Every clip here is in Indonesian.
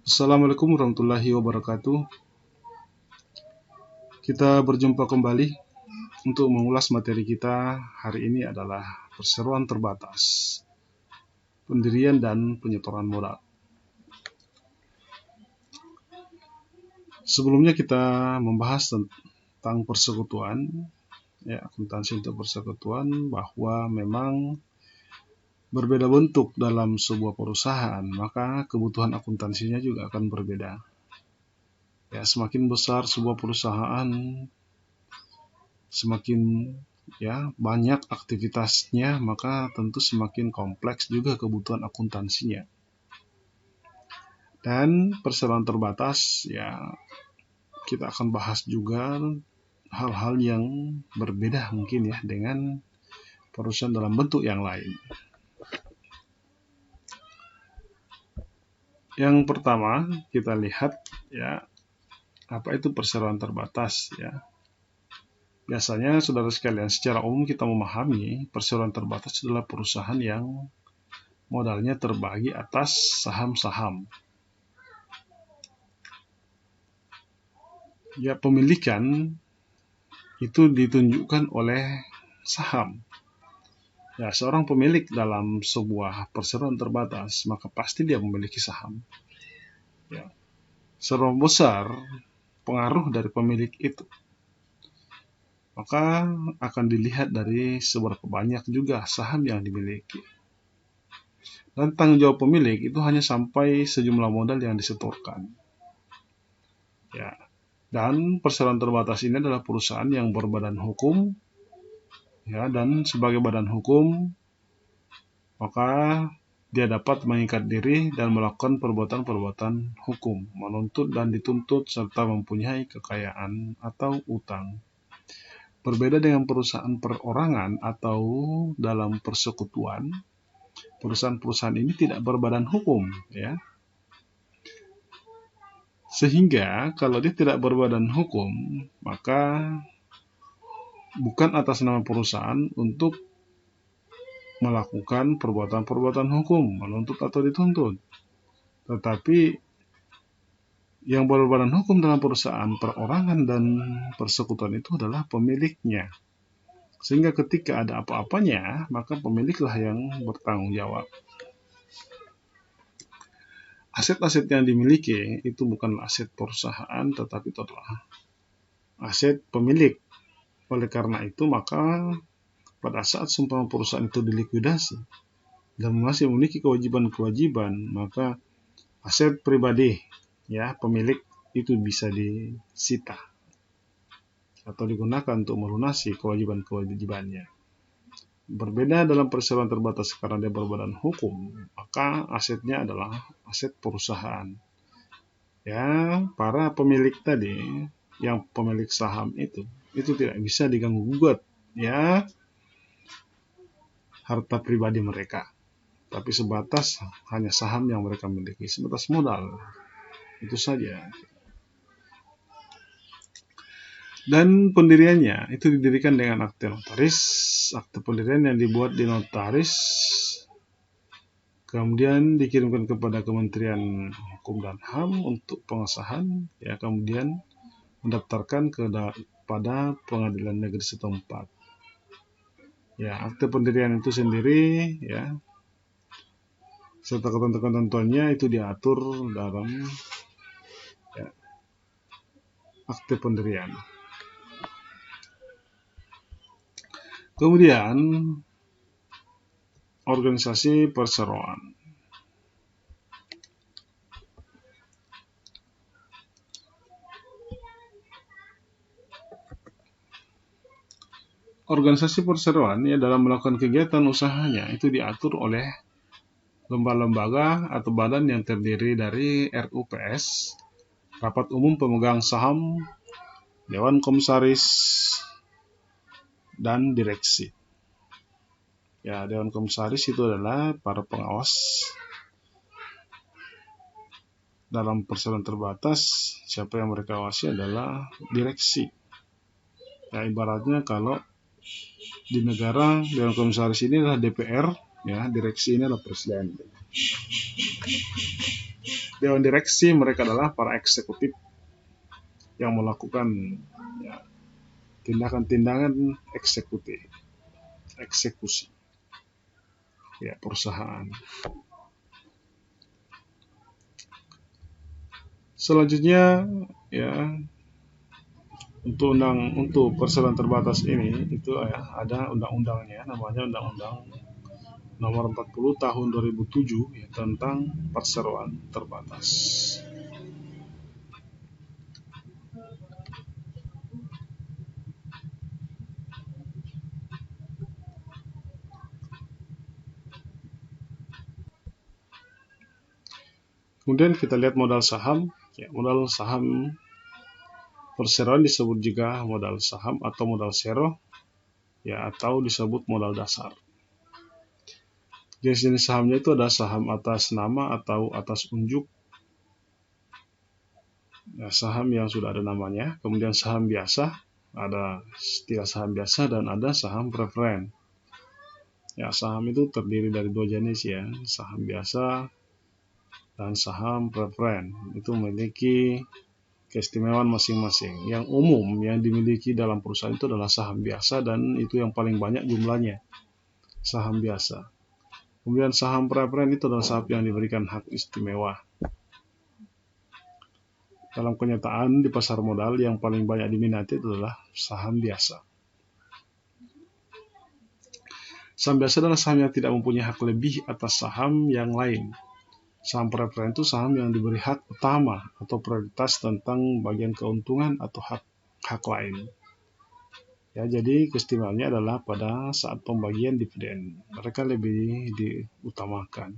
Assalamualaikum warahmatullahi wabarakatuh. Kita berjumpa kembali untuk mengulas materi kita hari ini adalah perseroan terbatas, pendirian dan penyetoran modal. Sebelumnya kita membahas tentang persekutuan, akuntansi untuk persekutuan, bahwa memang berbeda bentuk dalam sebuah perusahaan, maka kebutuhan akuntansinya juga akan berbeda. Semakin besar sebuah perusahaan, semakin banyak aktivitasnya, maka tentu semakin kompleks juga kebutuhan akuntansinya. Dan perseroan terbatas, kita akan bahas juga hal-hal yang berbeda mungkin dengan perusahaan dalam bentuk yang lain. Yang pertama kita lihat apa itu perseroan terbatas. Biasanya saudara sekalian, secara umum kita memahami perseroan terbatas adalah perusahaan yang modalnya terbagi atas saham-saham. Pemilikan itu ditunjukkan oleh saham. Seorang pemilik dalam sebuah perseroan terbatas, maka pasti dia memiliki saham. Seberapa besar pengaruh dari pemilik itu, maka akan dilihat dari seberapa banyak juga saham yang dimiliki. Dan tanggung jawab pemilik itu hanya sampai sejumlah modal yang disetorkan. Dan perseroan terbatas ini adalah perusahaan yang berbadan hukum, dan sebagai badan hukum, maka dia dapat mengikat diri dan melakukan perbuatan-perbuatan hukum, menuntut dan dituntut, serta mempunyai kekayaan atau utang. Berbeda dengan perusahaan perorangan atau dalam persekutuan, perusahaan-perusahaan ini tidak berbadan hukum, Sehingga kalau dia tidak berbadan hukum, maka bukan atas nama perusahaan untuk melakukan perbuatan-perbuatan hukum, menuntut atau dituntut. Tetapi yang berbadan hukum dalam perusahaan perorangan dan persekutuan itu adalah pemiliknya. Sehingga ketika ada apa-apanya, maka pemiliklah yang bertanggung jawab. Aset-aset yang dimiliki itu bukan aset perusahaan, tetapi itu adalah aset pemilik. Oleh karena itu, maka pada saat seumpama perusahaan itu dilikuidasi dan masih memiliki kewajiban-kewajiban, maka aset pribadi pemilik itu bisa disita atau digunakan untuk melunasi kewajiban-kewajibannya. Berbeda dalam perseroan terbatas karena dia berbadan hukum, maka asetnya adalah aset perusahaan. Para pemilik tadi, yang pemilik saham itu tidak bisa diganggu gugat harta pribadi mereka, tapi sebatas hanya saham yang mereka miliki, sebatas modal, itu saja. Dan pendiriannya itu didirikan dengan akte notaris, akte pendirian yang dibuat di notaris, kemudian dikirimkan kepada Kementerian Hukum dan HAM untuk pengesahan, kemudian mendaftarkan pada pengadilan negeri setempat. Akte pendirian itu sendiri, serta ketentuan-ketentuannya itu diatur dalam akte pendirian. Kemudian organisasi perseroan. Organisasi perseroan dalam melakukan kegiatan usahanya itu diatur oleh lembaga-lembaga atau badan yang terdiri dari RUPS, Rapat Umum Pemegang Saham, Dewan Komisaris, dan Direksi. Dewan Komisaris itu adalah para pengawas dalam perseroan terbatas. Siapa yang mereka awasi adalah direksi. Ibaratnya kalau di negara, Dewan Komisaris ini adalah DPR, direksi ini adalah presiden. Dewan direksi mereka adalah para eksekutif yang melakukan ya, tindakan-tindakan eksekusi ya perusahaan. Selanjutnya ya untuk perseroan terbatas ini itu ya ada undang-undangnya, namanya Undang-Undang Nomor 40 Tahun 2007 ya, tentang perseroan terbatas. Kemudian kita lihat modal saham. Ya, modal saham perseroan disebut juga modal saham atau modal sero, ya atau disebut modal dasar. Jenis-jenis sahamnya itu ada saham atas nama atau atas unjuk, ya, saham yang sudah ada namanya, kemudian saham biasa, ada istilah saham biasa dan ada saham preferen. Ya, saham itu terdiri dari dua jenis ya, saham biasa dan saham preferen. Itu memiliki keistimewaan masing-masing. Yang umum yang dimiliki dalam perusahaan itu adalah saham biasa dan itu yang paling banyak jumlahnya, saham biasa. Kemudian saham preferen itu adalah saham yang diberikan hak istimewa. Dalam kenyataan di pasar modal yang paling banyak diminati adalah saham biasa. Saham biasa adalah saham yang tidak mempunyai hak lebih atas saham yang lain. Saham preferen itu saham yang diberi hak utama atau prioritas tentang bagian keuntungan atau hak lain. Ya, jadi keistimewaannya adalah pada saat pembagian dividen, mereka lebih diutamakan.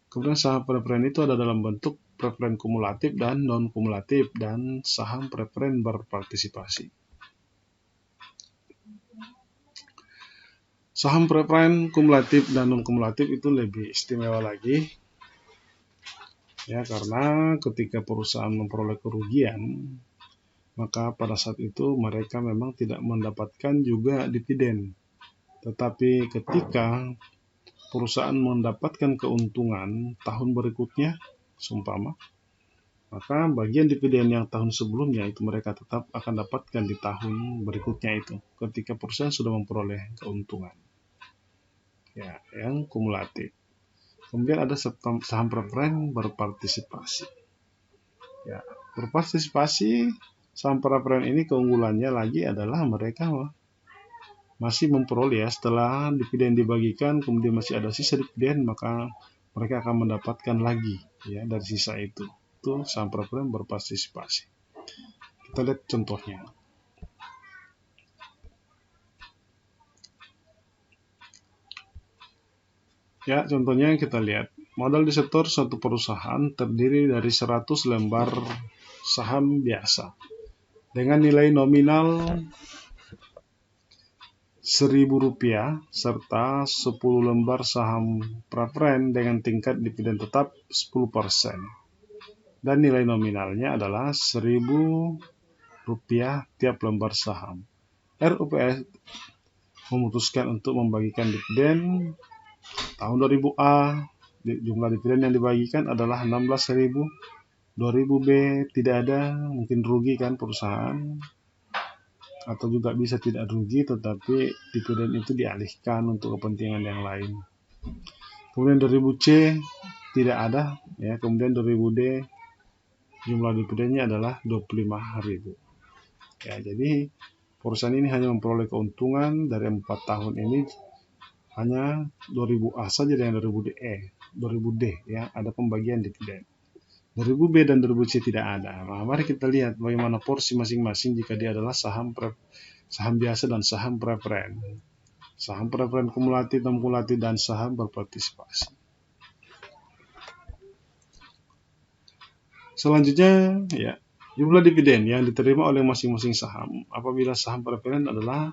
Kemudian saham preferen itu ada dalam bentuk preferen kumulatif dan non kumulatif dan saham preferen berpartisipasi. Saham preferen kumulatif dan non kumulatif itu lebih istimewa lagi, ya karena ketika perusahaan memperoleh kerugian, maka pada saat itu mereka memang tidak mendapatkan juga dividen. Tetapi ketika perusahaan mendapatkan keuntungan tahun berikutnya, seumpama, maka bagian dividen yang tahun sebelumnya itu mereka tetap akan dapatkan di tahun berikutnya itu, ketika perusahaan sudah memperoleh keuntungan. Ya, yang kumulatif. Kemudian ada saham preferen berpartisipasi. Ya, berpartisipasi saham preferen ini keunggulannya lagi adalah mereka masih memperoleh ya, setelah dividen dibagikan kemudian masih ada sisa dividen, maka mereka akan mendapatkan lagi ya dari sisa itu. Itu saham preferen berpartisipasi. Kita lihat contohnya. Ya, contohnya kita lihat. Modal disetor suatu perusahaan terdiri dari 100 lembar saham biasa dengan nilai nominal Rp1.000 serta 10 lembar saham preferen dengan tingkat dividen tetap 10% dan nilai nominalnya adalah Rp1.000 tiap lembar saham. RUPS memutuskan untuk membagikan dividen tahun 2000A. Jumlah dividen yang dibagikan adalah 16.000. 2000B tidak ada, mungkin rugi kan perusahaan, atau juga bisa tidak rugi, tetapi dividen itu dialihkan untuk kepentingan yang lain. Kemudian 2000C tidak ada, ya. Kemudian 2000D jumlah dividennya adalah 25.000. Ya, jadi perusahaan ini hanya memperoleh keuntungan dari 4 tahun ini hanya 2000A saja dengan 2000D ya, ada pembagian dividen. 2000B dan 2000C tidak ada. Nah, mari kita lihat bagaimana porsi masing-masing jika dia adalah saham biasa dan saham preferen. Saham preferen kumulatif, non kumulatif, dan saham berpartisipasi. Selanjutnya, ya, jumlah dividen yang diterima oleh masing-masing saham apabila saham preferen adalah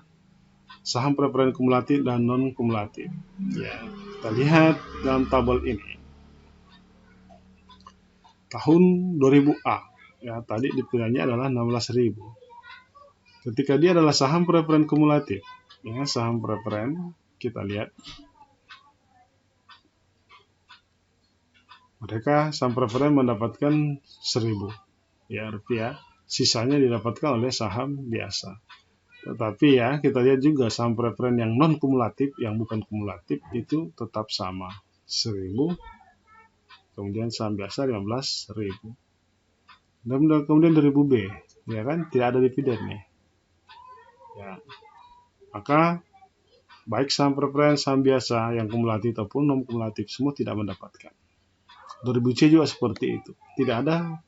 saham preferen kumulatif dan non kumulatif. Ya, kita lihat dalam tabel ini. Tahun 2000A, ya tadi dividennya adalah 16.000. Ketika dia adalah saham preferen kumulatif, ya saham preferen, kita lihat. Mereka saham preferen mendapatkan 1.000 ya rupiah, sisanya didapatkan oleh saham biasa. Tetapi ya kita lihat juga saham preferen yang non kumulatif, yang bukan kumulatif itu tetap sama 1.000, kemudian saham biasa 15.000. Dan kemudian 2.000 B, ya kan tidak ada dividennya. Ya, maka baik saham preferen, saham biasa yang kumulatif ataupun non kumulatif semua tidak mendapatkan. 2.000 C juga seperti itu, tidak ada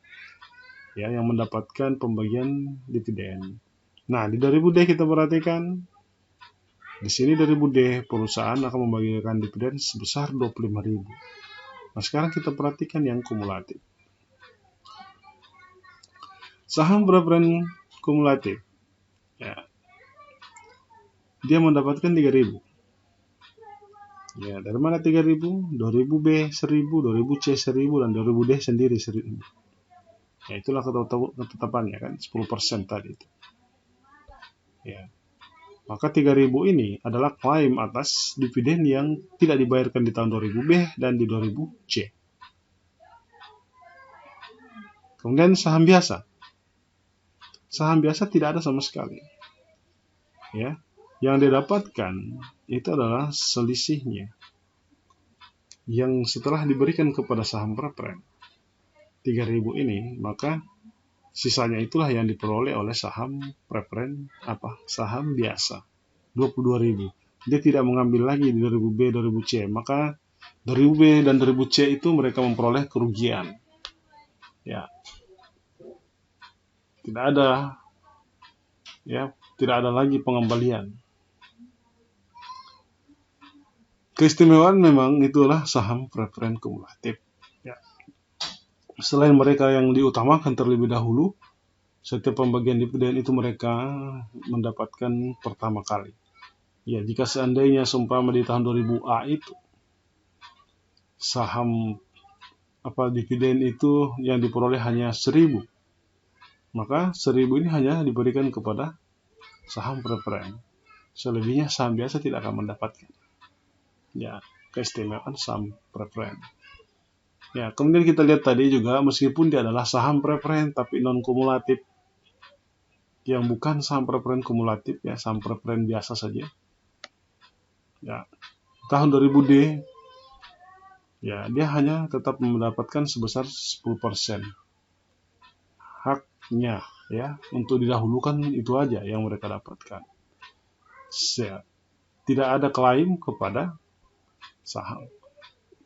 ya yang mendapatkan pembagian dividen. Nah, di 2.000 D kita perhatikan di sini 2.000 D perusahaan akan membagikan dividen sebesar 25.000. Nah, sekarang kita perhatikan yang kumulatif. Saham preferen kumulatif, ya, dia mendapatkan 3.000. Ya, dari mana 3.000? 2.000 B 1.000, 2.000 C 1.000, dan 2.000 D sendiri 1.000. Ya, itulah ketetapannya kan, 10% tadi itu. Ya. Maka 3.000 ini adalah klaim atas dividen yang tidak dibayarkan di tahun 2000 B dan di 2000 C. Kemudian saham biasa. Saham biasa tidak ada sama sekali. Ya. Yang didapatkan itu adalah selisihnya yang setelah diberikan kepada saham preferen 3.000 ini, maka sisanya itulah yang diperoleh oleh saham preferen saham biasa 22.000. Dia tidak mengambil lagi di 2000 B 2000 C, maka 2000 B dan 2000 C itu mereka memperoleh kerugian. Ya. Tidak ada lagi pengembalian. Keistimewaan memang itulah saham preferen kumulatif. Ya. Selain mereka yang diutamakan terlebih dahulu, setiap pembagian dividen itu mereka mendapatkan pertama kali. Ya, jika seandainya seumpama di tahun 2000A itu saham dividen itu yang diperoleh hanya 1.000, maka 1.000 ini hanya diberikan kepada saham preferen. Selebihnya saham biasa tidak akan mendapatkan. Ya, keistimewaan saham preferen. Ya, kemudian kita lihat tadi juga meskipun dia adalah saham preferen tapi non kumulatif, yang bukan saham preferen kumulatif, ya saham preferen biasa saja. Ya, tahun 2000 D, ya dia hanya tetap mendapatkan sebesar 10% haknya, ya untuk didahulukan itu aja yang mereka dapatkan. Ya, tidak ada klaim kepada saham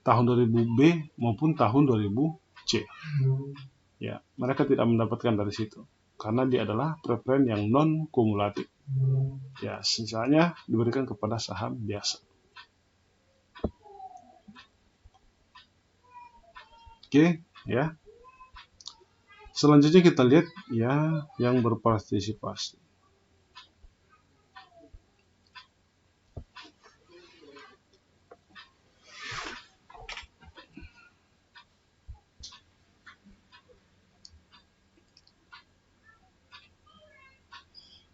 tahun 2000 B maupun tahun 2000 C. Ya, mereka tidak mendapatkan dari situ karena dia adalah preferen yang non kumulatif. Ya, sisanya diberikan kepada saham biasa. Oke, ya. Selanjutnya kita lihat ya yang berpartisipasi.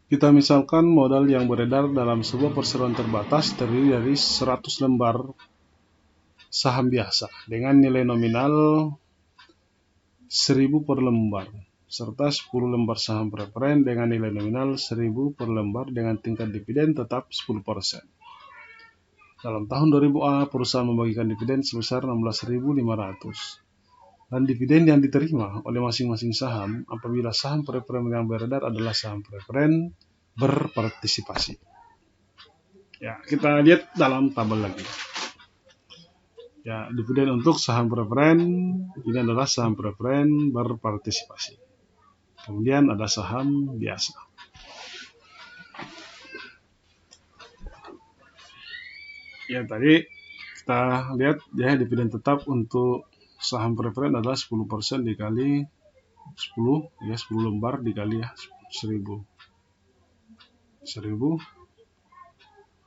Kita misalkan modal yang beredar dalam sebuah perseroan terbatas terdiri dari 100 lembar saham biasa dengan nilai nominal 1.000 per lembar, serta 10 lembar saham preferen dengan nilai nominal 1.000 per lembar dengan tingkat dividen tetap 10%. Dalam tahun 2000A, perusahaan membagikan dividen sebesar 16.500. Dan dividen yang diterima oleh masing-masing saham apabila saham preferen yang beredar adalah saham preferen berpartisipasi. Ya, kita lihat dalam tabel lagi. Ya, dividen untuk saham preferen ini adalah saham preferen berpartisipasi. Kemudian ada saham biasa. Ya, tadi kita lihat ya dividen tetap untuk saham preferen adalah 10% dikali 10, ya 10 lembar dikali ya 1.000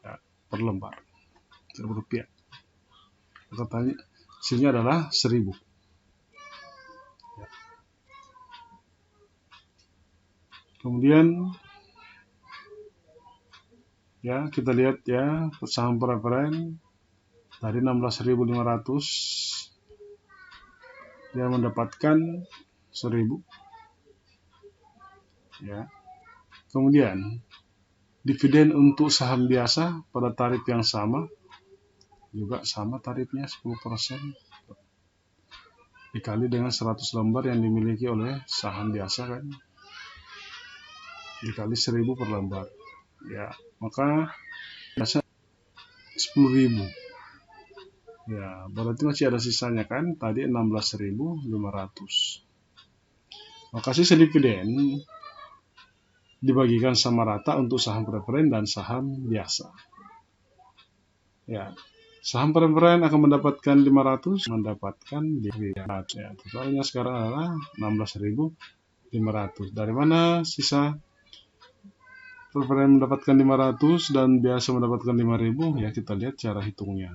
ya, per lembar 1.000 rupiah. Totalnya hasilnya adalah 1.000. Ya. Kemudian ya kita lihat ya saham preferen dari 16.500 dia mendapatkan 1.000, ya. Kemudian dividen untuk saham biasa pada tarif yang sama, juga sama tarifnya 10% dikali dengan 100 lembar yang dimiliki oleh saham biasa kan, dikali 1.000 per lembar, ya, maka biasa 10.000, ya, berarti masih ada sisanya kan, tadi 16.500. maka sisa dividen dibagikan sama rata untuk saham preferen dan saham biasa, ya. Saham preferen akan mendapatkan 500, mendapatkan dividen, ya. Totalnya sekarang adalah 16.500. Dari mana sisa preferen mendapatkan 500 dan biasa mendapatkan 5.000? Ya, kita lihat cara hitungnya.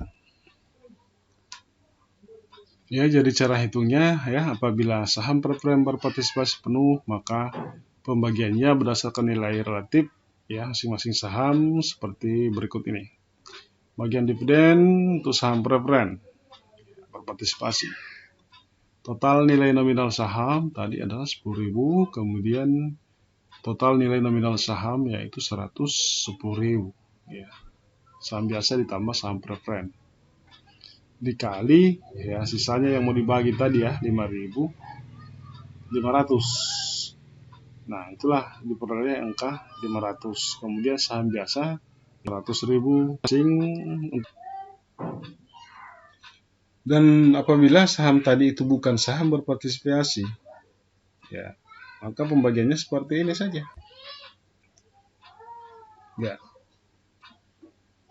Ya, jadi cara hitungnya, ya, apabila saham preferen berpartisipasi penuh, maka pembagiannya berdasarkan nilai relatif, ya, masing-masing saham seperti berikut ini. Bagian dividen untuk saham preferen berpartisipasi. Total nilai nominal saham tadi adalah 10.000, kemudian total nilai nominal saham yaitu 110.000, ya. Saham biasa ditambah saham preferen dikali, ya, sisanya yang mau dibagi tadi, ya, 5.500. Nah, itulah diperoleh angka 500. Kemudian saham biasa 100.000. Dan apabila saham tadi itu bukan saham berpartisipasi, ya, maka pembagiannya seperti ini saja, ya.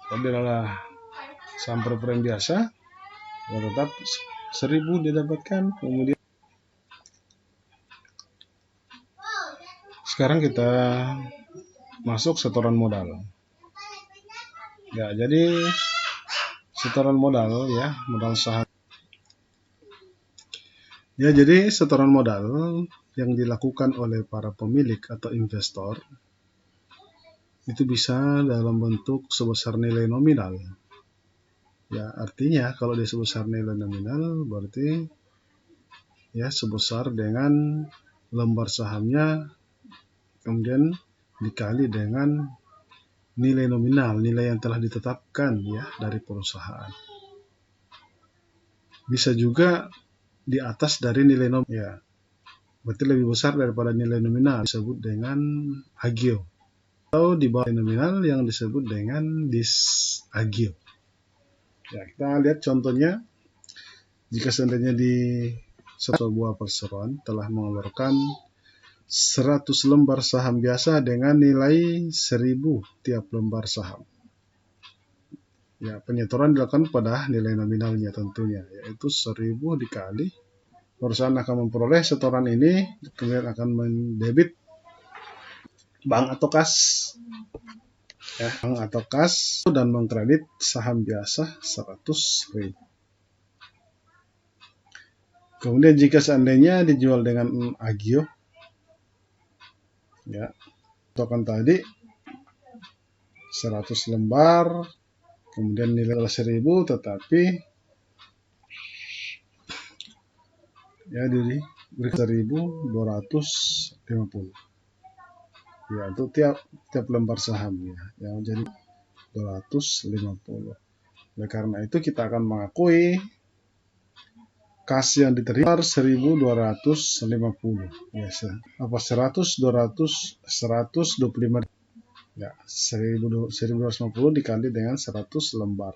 Apabila saham preferen biasa, ya, tetap 1.000 didapatkan. Kemudian sekarang kita masuk setoran modal, ya. Jadi setoran modal, ya, modal saham, ya. Jadi setoran modal yang dilakukan oleh para pemilik atau investor itu bisa dalam bentuk sebesar nilai nominal, ya. Artinya kalau dia sebesar nilai nominal berarti, ya, sebesar dengan lembar sahamnya kemudian dikali dengan nilai nominal, nilai yang telah ditetapkan, ya, dari perusahaan. Bisa juga di atas dari nilai nominal, ya, berarti lebih besar daripada nilai nominal, disebut dengan agio, atau di bawah nominal yang disebut dengan disagio. Ya, kita lihat contohnya. Jika seandainya di sebuah perseroan telah mengeluarkan 100 lembar saham biasa dengan nilai 1.000 tiap lembar saham. Ya, penyetoran dilakukan pada nilai nominalnya tentunya, yaitu 1.000 dikali. Perusahaan akan memperoleh setoran ini, kemudian akan mendebit bank atau kas, ya, bank atau kas, dan mengkredit saham biasa 100.000. Kemudian jika seandainya dijual dengan agio, ya, token tadi 100 lembar, kemudian nilai 1.000, tetapi, ya, diberi 1.250, ya, untuk tiap lembar saham, ya, yang jadi 250. Oleh karena itu kita akan mengakui kas yang diterima 1.250, ya, 125, ya, 1.250 dikali dengan 100 lembar.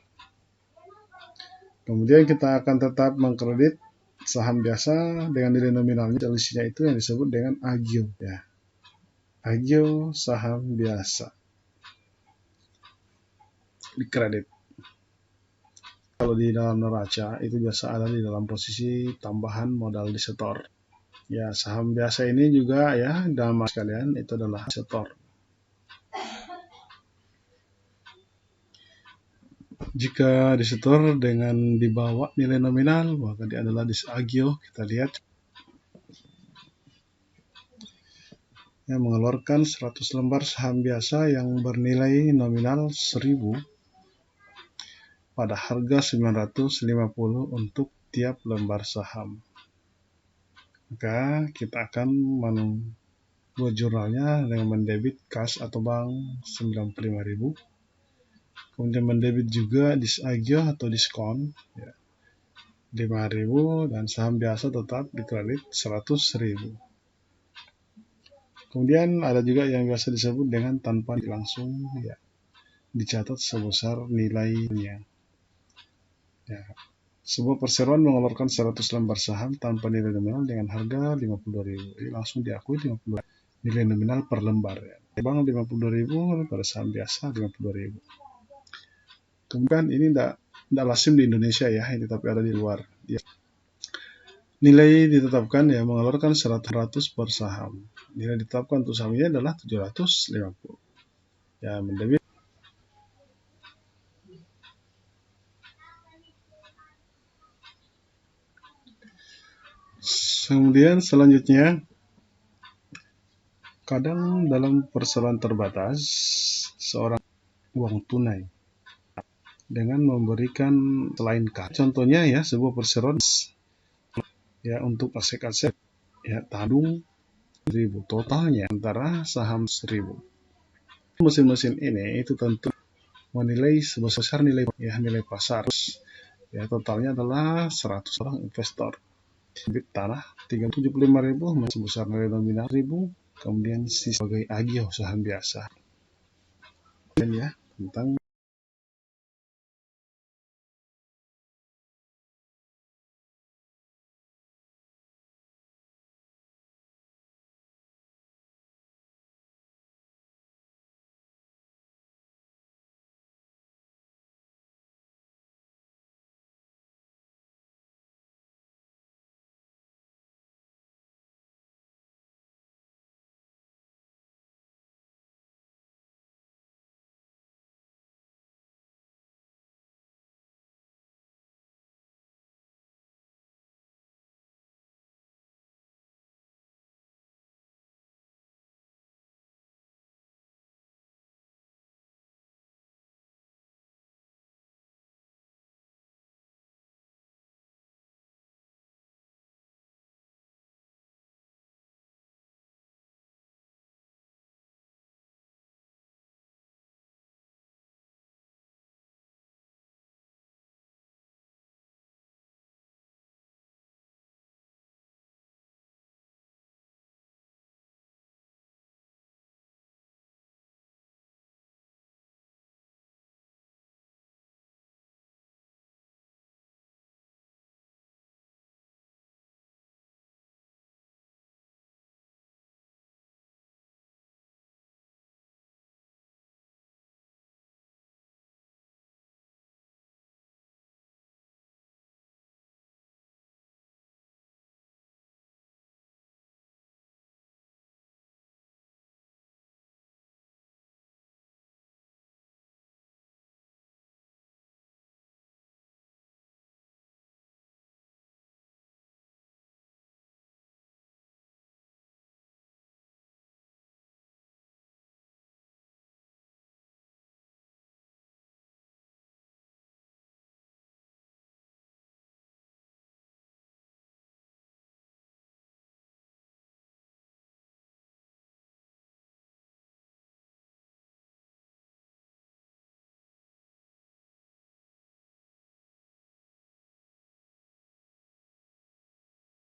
Kemudian kita akan tetap mengkredit saham biasa dengan nilai nominalnya, selisihnya itu yang disebut dengan agio, ya, agio saham biasa dikredit. Kalau di dalam neraca itu biasa ada di dalam posisi tambahan modal disetor. Ya, saham biasa ini juga, ya, dalam sekalian itu adalah disetor. Jika disetor dengan dibawa nilai nominal, maka dia adalah disagio. Kita lihat, ya, mengeluarkan 100 lembar saham biasa yang bernilai nominal 1.000 pada harga 950 untuk tiap lembar saham. maka kita akan membuat jurnalnya dengan mendebit kas atau bank 95.000, kemudian mendebit juga disagio atau diskon ya, 5.000, dan saham biasa tetap dikredit 100.000. Kemudian ada juga yang biasa disebut dengan tanpa langsung ya, dicatat sebesar nilainya. Ya. Sebuah perseroan mengeluarkan 100 lembar saham tanpa nilai nominal dengan harga 52.000. Jadi langsung diakui 52 nilai nominal per lembar ya. Bank 52.000 pada saham biasa 52.000. Kemudian ini tidak lazim di Indonesia ya, ini tapi ada di luar. Ya. Nilai ditetapkan ya mengeluarkan 100 per saham. Nilai ditetapkan untuk saham ini adalah 750. Ya, mendebit. Kemudian selanjutnya, kadang dalam perseroan terbatas, seorang uang tunai dengan memberikan selain kas. Contohnya ya, sebuah perseroan ya untuk aset-aset ya tandung 1.000, totalnya antara saham 1.000. Mesin-mesin ini itu tentu menilai sebesar nilai pasar ya, totalnya adalah 100 orang investor. Bit tanah 375.000 sebesar nilai nominal 1.000, kemudian sebagai agio saham biasa. Dan ya tentang